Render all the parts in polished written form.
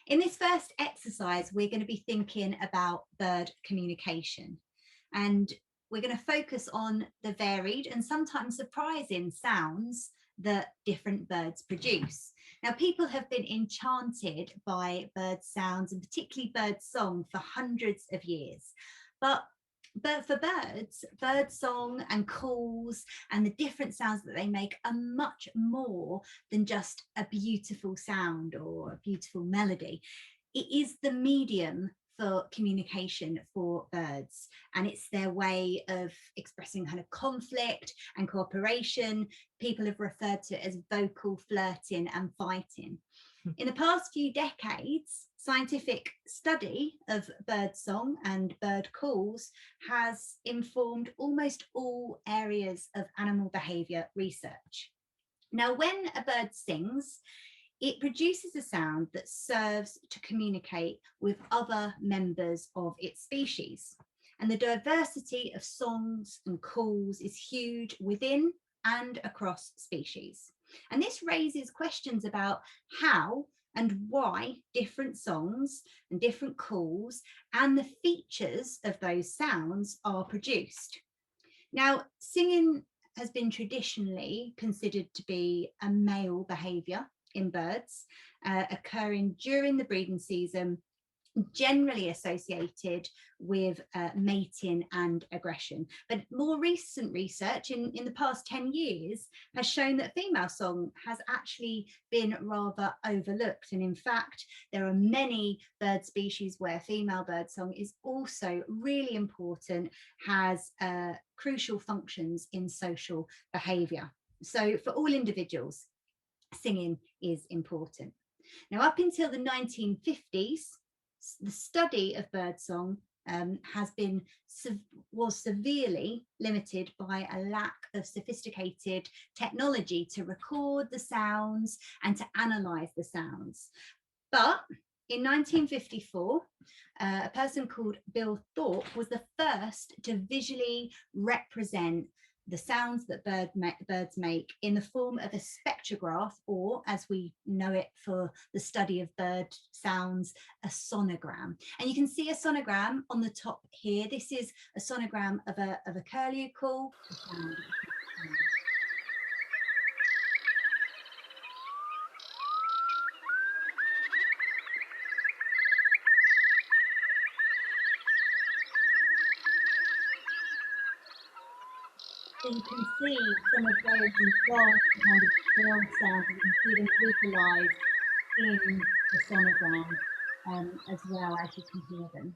In this first exercise, we're going to be thinking about bird communication, and we're going to focus on the varied and sometimes surprising sounds that different birds produce. Now, people have been enchanted by bird sounds and particularly bird song for hundreds of years. But for birds, bird song and calls and the different sounds that they make are much more than just a beautiful sound or a beautiful melody. It is the medium for communication for birds, and it's their way of expressing kind of conflict and cooperation. People have referred to it as vocal flirting and fighting. In the past few decades, scientific study of bird song and bird calls has informed almost all areas of animal behaviour research. Now, when a bird sings, it produces a sound that serves to communicate with other members of its species. And the diversity of songs and calls is huge within and across species. And this raises questions about how and why different songs and different calls and the features of those sounds are produced. Now, singing has been traditionally considered to be a male behaviour in birds, occurring during the breeding season, generally associated with mating and aggression. But more recent research in the past 10 years has shown that female song has actually been rather overlooked. And in fact, there are many bird species where female bird song is also really important, has crucial functions in social behaviour. So for all individuals, singing is important. Now, up until the 1950s, the study of birdsong was severely limited by a lack of sophisticated technology to record the sounds and to analyse the sounds. But in 1954, a person called Bill Thorpe was the first to visually represent the sounds that birds make in the form of a spectrograph, or as we know it for the study of bird sounds, a sonogram. And you can see a sonogram on the top here. This is a sonogram of a curlew call. So you can see some of those vast kind of bird sounds, you can see them visualised in the sonogram as well, as you can hear them.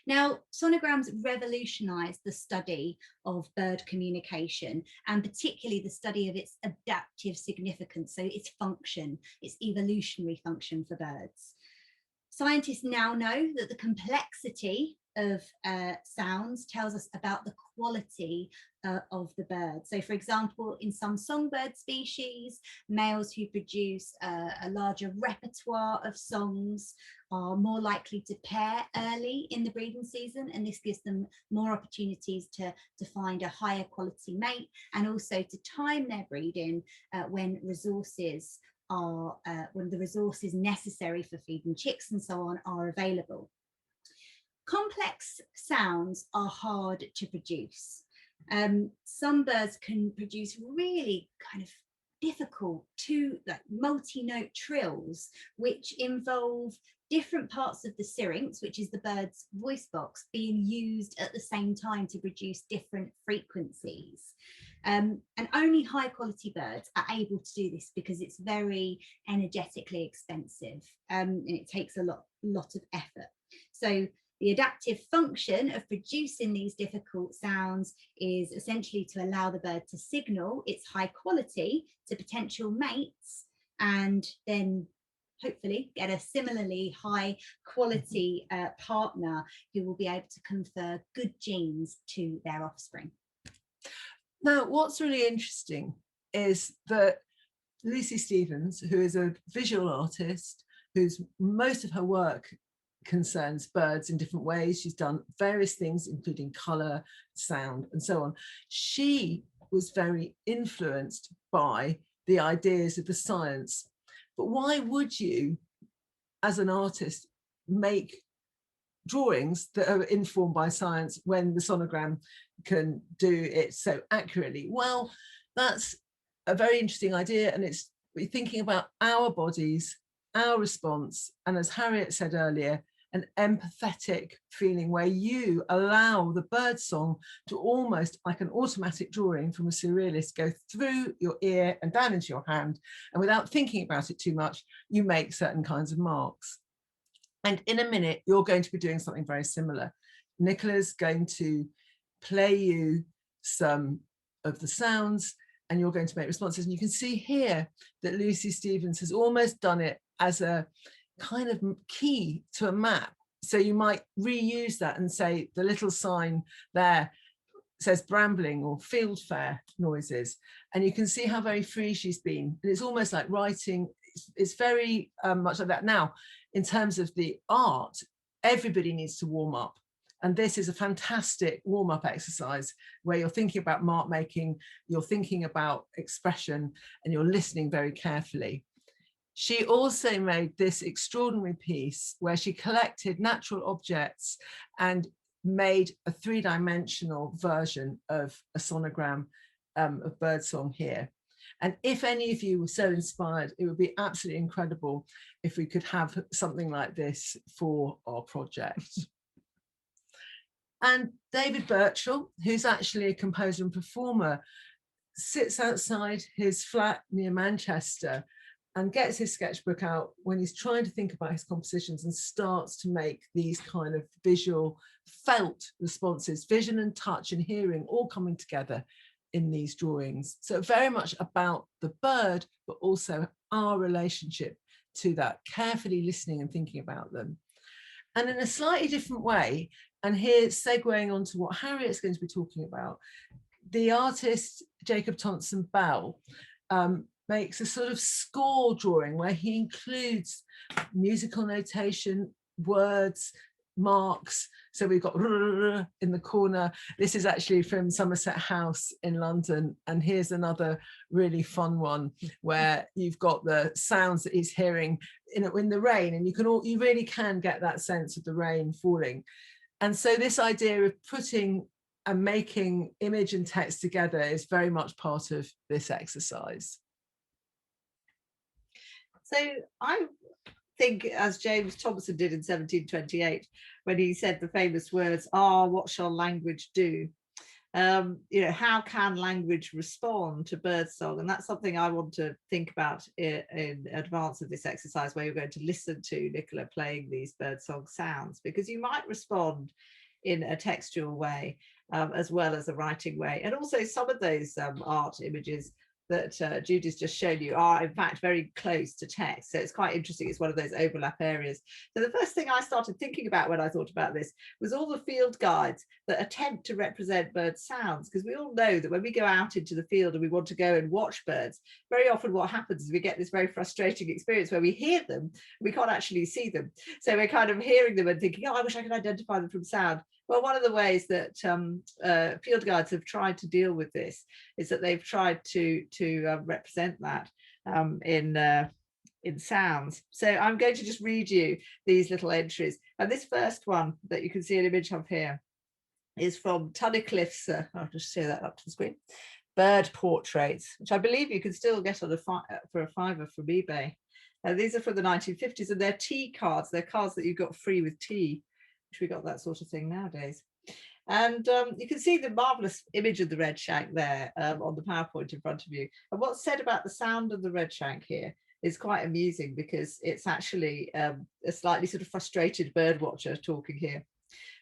Now, sonograms revolutionised the study of bird communication, and particularly the study of its adaptive significance, so its function, its evolutionary function for birds. Scientists now know that the complexity of sounds tells us about the quality of the bird. So, for example, in some songbird species, males who produce a larger repertoire of songs are more likely to pair early in the breeding season, and this gives them more opportunities to find a higher quality mate, and also to time their breeding when resources are when the resources necessary for feeding chicks and so on are available. Complex sounds are hard to produce. Some birds can produce really kind of difficult multi-note trills, which involve different parts of the syrinx, which is the bird's voice box, being used at the same time to produce different frequencies. And only high quality birds are able to do this because it's very energetically expensive, and it takes a lot of effort. So the adaptive function of producing these difficult sounds is essentially to allow the bird to signal its high quality to potential mates, and then hopefully get a similarly high quality partner who will be able to confer good genes to their offspring. Now, what's really interesting is that Lucy Stevens, who is a visual artist, whose most of her work concerns birds in different ways, she's done various things including colour, sound and so on, she was very influenced by the ideas of the science. But why would you, as an artist, make drawings that are informed by science when the sonogram can do it so accurately? Well, that's a very interesting idea, and it's thinking about our bodies, our response, and as Harriet said earlier, an empathetic feeling where you allow the bird song to almost like an automatic drawing from a surrealist go through your ear and down into your hand, and without thinking about it too much, you make certain kinds of marks. And in a minute, you're going to be doing something very similar. Nicola's going to play you some of the sounds, and you're going to make responses. And you can see here that Lucy Stevens has almost done it as a kind of key to a map. So you might reuse that and say the little sign there says brambling or fieldfare noises. And you can see how very free she's been. And it's almost like writing. It's very much like that. Now, in terms of the art, everybody needs to warm up. And this is a fantastic warm-up exercise where you're thinking about mark making, you're thinking about expression, and you're listening very carefully. She also made this extraordinary piece where she collected natural objects and made a three-dimensional version of a sonogram of birdsong here. And if any of you were so inspired, it would be absolutely incredible if we could have something like this for our project. And David Birchall, who's actually a composer and performer, sits outside his flat near Manchester and gets his sketchbook out when he's trying to think about his compositions and starts to make these kind of visual, felt responses, vision and touch and hearing all coming together in these drawings. So very much about the bird, but also our relationship to that, carefully listening and thinking about them. And in a slightly different way, and here segueing on to what Harriet's going to be talking about, the artist Jacob Thompson Bell makes a sort of score drawing where he includes musical notation, words, marks. So we've got in the corner. This is actually from Somerset House in London. And here's another really fun one where you've got the sounds that he's hearing in the rain, and you really can get that sense of the rain falling. And so this idea of putting and making image and text together is very much part of this exercise. So I think, as James Thomson did in 1728, when he said the famous words, what shall language do? How can language respond to birdsong? And that's something I want to think about in advance of this exercise, where you're going to listen to Nicola playing these birdsong sounds, because you might respond in a textual way as well as a writing way. And also some of those art images that Judy's just shown you are in fact very close to text. So it's quite interesting. It's one of those overlap areas. So the first thing I started thinking about when I thought about this was all the field guides that attempt to represent bird sounds, because we all know that when we go out into the field and we want to go and watch birds, very often what happens is we get this very frustrating experience where we hear them, we can't actually see them. So we're kind of hearing them and thinking, I wish I could identify them from sound. Well, one of the ways that field guides have tried to deal with this is that they've tried to represent that in sounds. So I'm going to just read you these little entries. And this first one that you can see an image of here is from Tunnicliffe's, I'll just share that up to the screen, bird portraits, which I believe you can still get on for a £5 from eBay. These are from the 1950s, and they're tea cards. They're cards that you got free with tea, which we got that sort of thing nowadays. And you can see the marvelous image of the redshank there on the PowerPoint in front of you. And what's said about the sound of the redshank here is quite amusing, because it's actually a slightly sort of frustrated bird watcher talking here.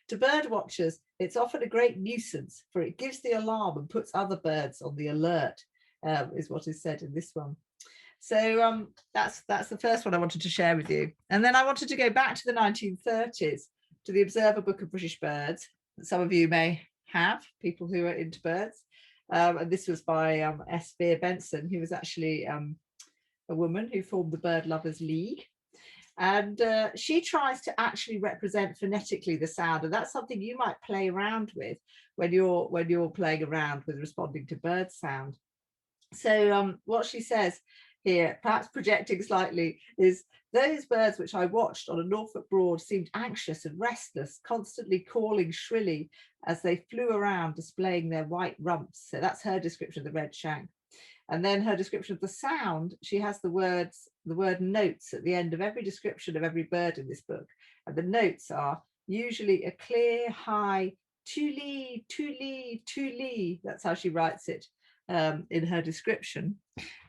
To bird watchers, it's often a great nuisance, for it gives the alarm and puts other birds on the alert, is what is said in this one. So that's the first one I wanted to share with you. And then I wanted to go back to the 1930s, to the Observer Book of British Birds. Some of you may have, people who are into birds. And this was by S. Vere Benson, who was actually a woman who formed the Bird Lovers League. And she tries to actually represent phonetically the sound. And that's something you might play around with when you're playing around with responding to bird sound. So what she says here, perhaps projecting slightly, is those birds which I watched on a Norfolk Broad seemed anxious and restless, constantly calling shrilly as they flew around, displaying their white rumps. So that's her description of the red shank. And then her description of the sound, she has the word notes at the end of every description of every bird in this book. And the notes are usually a clear, high, tuli, tuli, tuli. That's how she writes it in her description.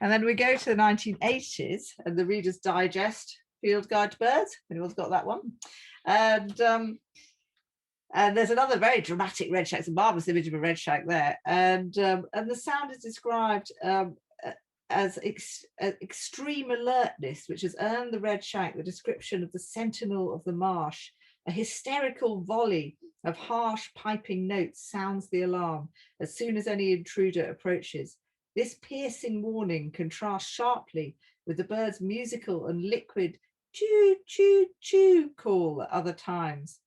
And then we go to the 1980s and the Reader's Digest Field Guide to Birds. Anyone's got that one? And there's another very dramatic red shank. It's a marvelous image of a red shank there. And the sound is described as extreme alertness, which has earned the red shank the description of the sentinel of the marsh. A hysterical volley of harsh piping notes sounds the alarm as soon as any intruder approaches. This piercing warning contrasts sharply with the bird's musical and liquid choo, choo, choo call at other times.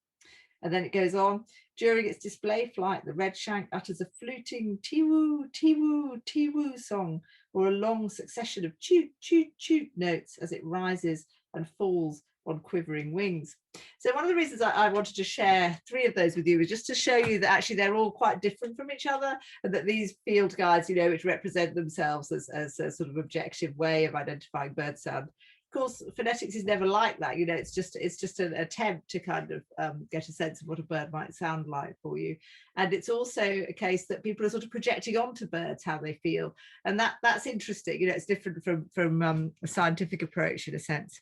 And then it goes on. During its display flight, the red shank utters a fluting tee-woo, tee-woo, tee-woo song, or a long succession of choot, choot, choot notes as it rises and falls on quivering wings. So one of the reasons I wanted to share 3 of those with you is just to show you that actually they're all quite different from each other, and that these field guides, which represent themselves as a sort of objective way of identifying bird sound. Of course, phonetics is never like that. It's just an attempt to kind of get a sense of what a bird might sound like for you. And it's also a case that people are sort of projecting onto birds how they feel, and that's interesting. It's different from a scientific approach in a sense.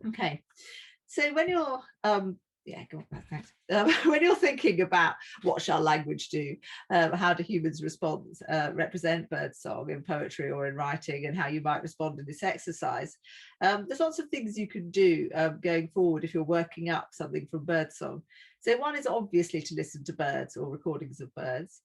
Okay, so when you're go on, thanks. When you're thinking about what shall language do, how do humans respond, represent birdsong in poetry or in writing, and how you might respond in this exercise, there's lots of things you can do going forward if you're working up something from birdsong. So one is obviously to listen to birds or recordings of birds.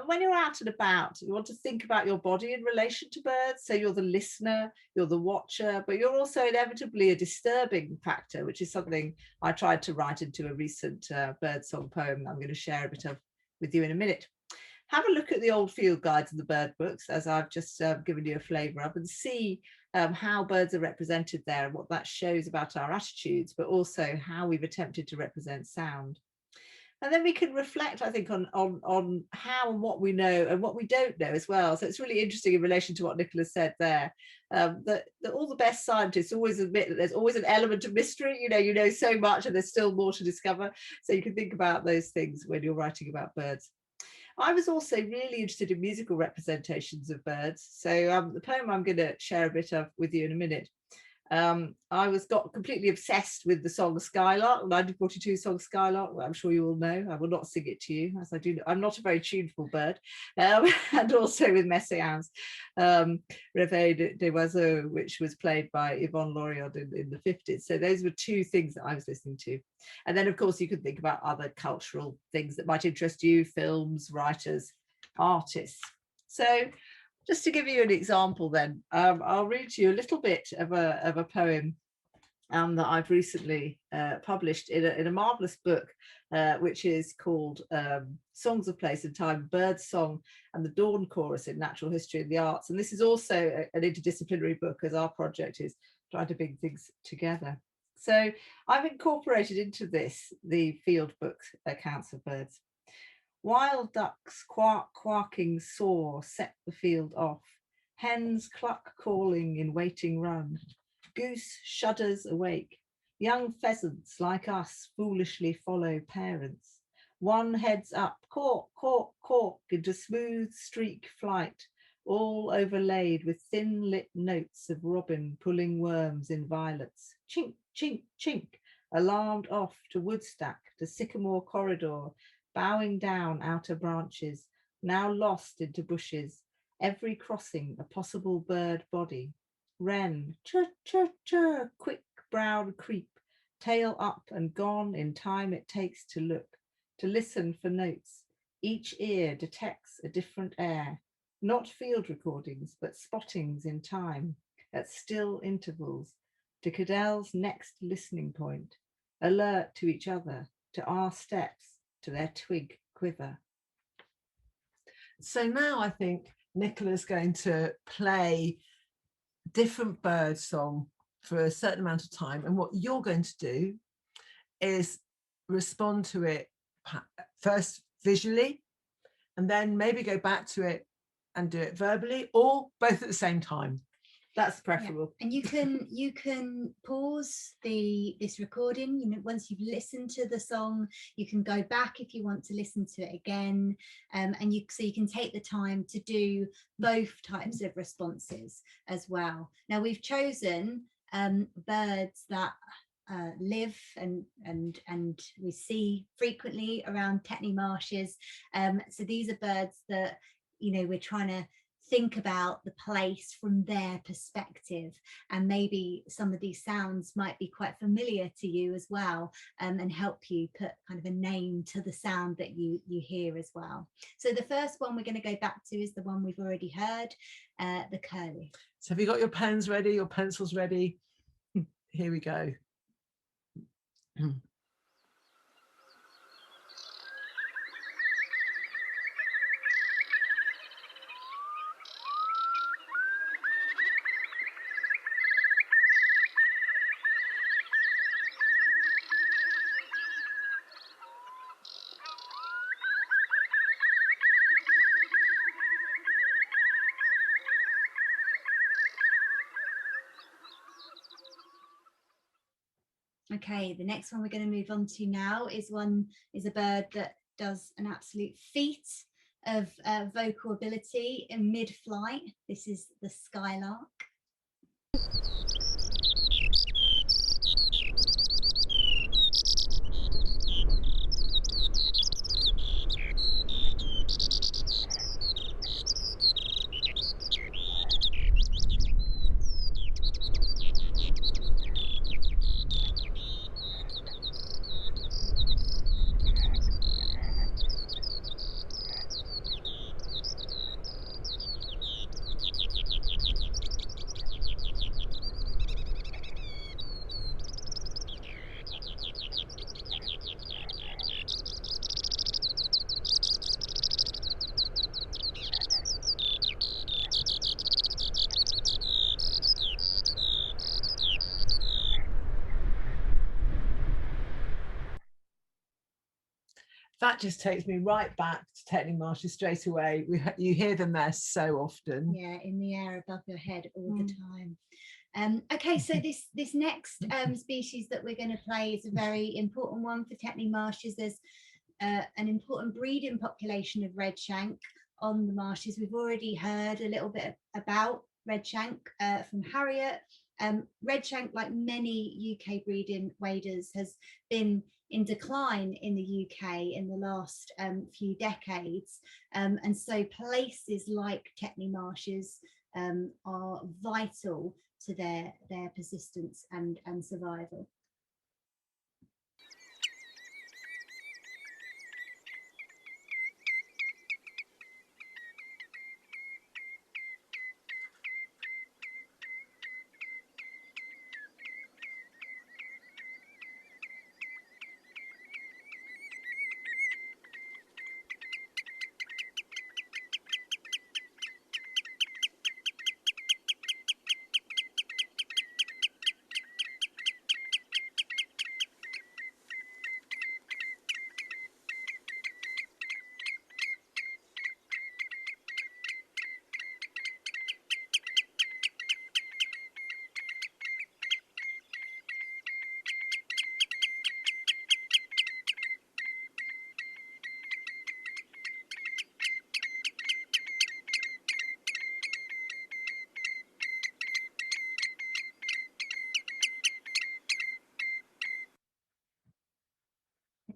When you're out and about, you want to think about your body in relation to birds. So you're the listener, you're the watcher, but you're also inevitably a disturbing factor, which is something I tried to write into a recent birdsong poem I'm going to share a bit of with you in a minute. Have a look at the old field guides and the bird books, as I've just given you a flavour of, and see how birds are represented there and what that shows about our attitudes, but also how we've attempted to represent sound. And then we can reflect, I think, on how and what we know and what we don't know as well. So it's really interesting in relation to what Nicholas said there, that all the best scientists always admit that there's always an element of mystery. You know so much and there's still more to discover. So you can think about those things when you're writing about birds. I was also really interested in musical representations of birds. So the poem I'm going to share a bit of with you in a minute. I got completely obsessed with the song Skylark, 1942 song Skylark. I'm sure you all know. I will not sing it to you, as I do. I'm not a very tuneful bird. And also with Messiaen's Réveil d'Oiseaux, which was played by Yvonne Loriod in the 50s. So those were 2 things that I was listening to. And then, of course, you could think about other cultural things that might interest you, films, writers, artists. So just to give you an example then, I'll read to you a little bit of a poem that I've recently published in a marvellous book, which is called Songs of Place and Time, Birds Song and the Dawn Chorus in Natural History and the Arts. And this is also an interdisciplinary book, as our project is trying to bring things together. So I've incorporated into this the field book accounts of birds. Wild ducks quacking soar set the field off. Hens cluck calling in waiting run. Goose shudders awake. Young pheasants like us foolishly follow parents. One heads up, cork, cork, cork, into smooth streak flight, all overlaid with thin lit notes of robin pulling worms in violets. Chink, chink, chink, alarmed off to woodstack, to sycamore corridor, bowing down outer branches, now lost into bushes, every crossing a possible bird body. Wren, chir, chir, chir, quick brown creep, tail up and gone in time it takes to look, to listen for notes. Each ear detects a different air, not field recordings, but spottings in time, at still intervals, to Cadell's next listening point, alert to each other, to our steps, to their twig quiver. So now I think Nicola's going to play different bird song for a certain amount of time, and what you're going to do is respond to it first visually, and then maybe go back to it and do it verbally, or both at the same time. That's preferable. Yeah. And you can pause this recording. You know, once you've listened to the song, you can go back if you want to listen to it again, and so you can take the time to do both types of responses as well. Now we've chosen birds that live and we see frequently around Tetney Marshes. So these are birds that, you know, we're trying to think about the place from their perspective, and maybe some of these sounds might be quite familiar to you as well, and help you put kind of a name to the sound that you hear as well. So the first one we're going to go back to is the one we've already heard, the curlew. So have you got your pens ready, your pencils ready? Here we go. Okay, the next one we're going to move on to now is a bird that does an absolute feat of vocal ability in mid-flight. This is the skylark. That just takes me right back to Tetney Marshes straight away. You hear them there so often. Yeah, in the air above your head all the time. Okay, so this next species that we're going to play is a very important one for Tetney Marshes. There's an important breeding population of redshank on the marshes. We've already heard a little bit about redshank from Harriet. Redshank, like many UK breeding waders, has been in decline in the UK in the last few decades, and so places like Tetney Marshes are vital to their persistence and survival.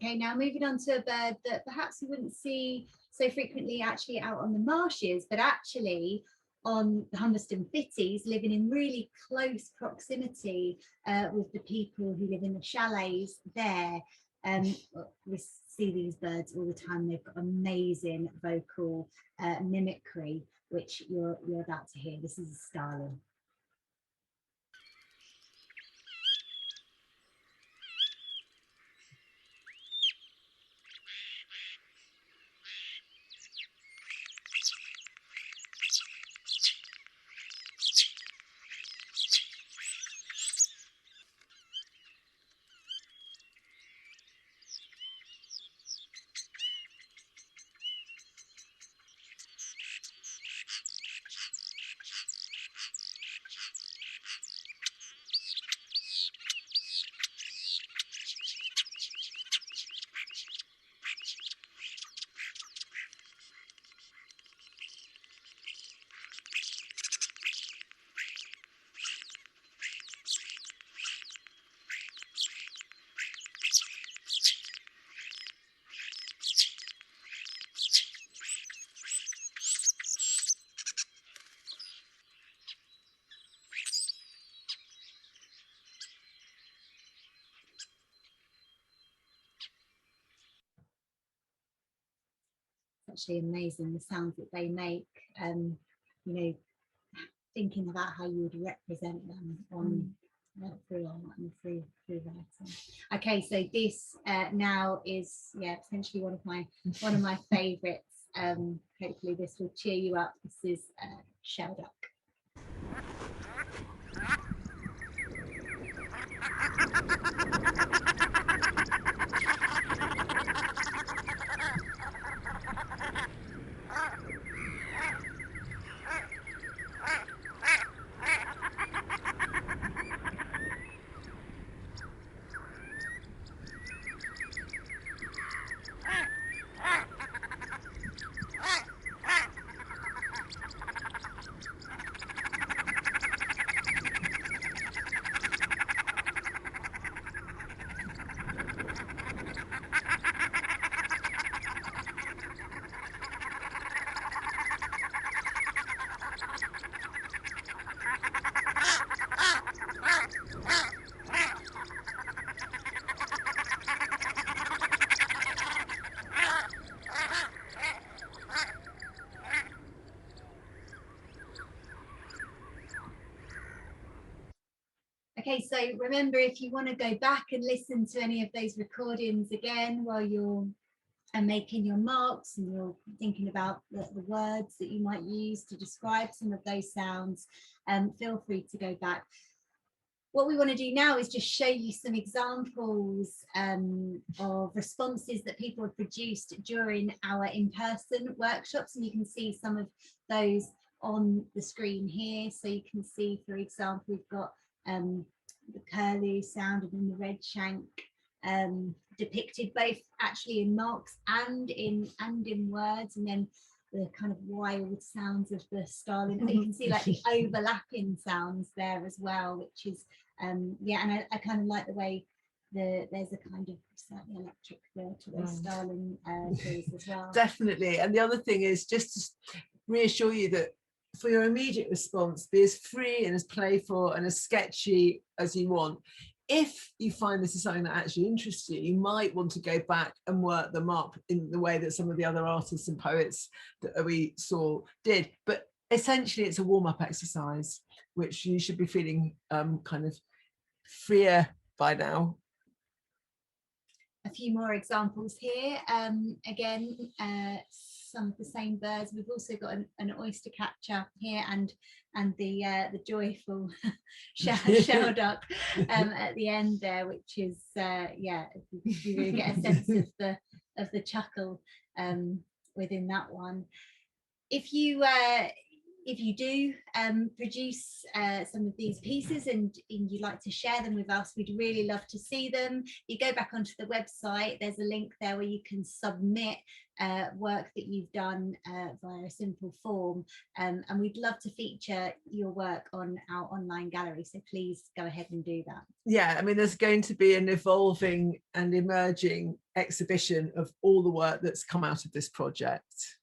Okay, now moving on to a bird that perhaps you wouldn't see so frequently actually out on the marshes, but actually on the Humberston Fitties, living in really close proximity with the people who live in the chalets there. We see these birds all the time. They've got amazing vocal mimicry, which you're about to hear. This is a starling. actually amazing, the sounds that they make. You know, thinking about how you would represent them on through art and through writing. Okay, so this now is potentially one of my favorites. Hopefully this will cheer you up. This is Shelduck. Okay, so remember, if you want to go back and listen to any of those recordings again while you're making your marks and you're thinking about the words that you might use to describe some of those sounds, feel free to go back. What we want to do now is just show you some examples of responses that people have produced during our in-person workshops, and you can see some of those on the screen here. So you can see, for example, we've got the curlew sound and then the red shank depicted both actually in marks and in words, and then the kind of wild sounds of the starling. You can see like the overlapping sounds there as well, which is and I kind of like the way there's a kind of slightly electric feel to those starling trees as well. Definitely. And the other thing is just to reassure you that for your immediate response, be as free and as playful and as sketchy as you want. If you find this is something that actually interests you, you might want to go back and work them up in the way that some of the other artists and poets that we saw did. But essentially, it's a warm-up exercise, which you should be feeling kind of freer by now. A few more examples here. Again, some of the same birds. We've also got an oyster catcher here, and the joyful shelduck at the end there, which is you really get a sense of the chuckle within that one. If you do produce some of these pieces and you'd like to share them with us, we'd really love to see them. You go back onto the website, there's a link there where you can submit work that you've done via a simple form, and we'd love to feature your work on our online gallery, so please go ahead and do that. Yeah, I mean, there's going to be an evolving and emerging exhibition of all the work that's come out of this project.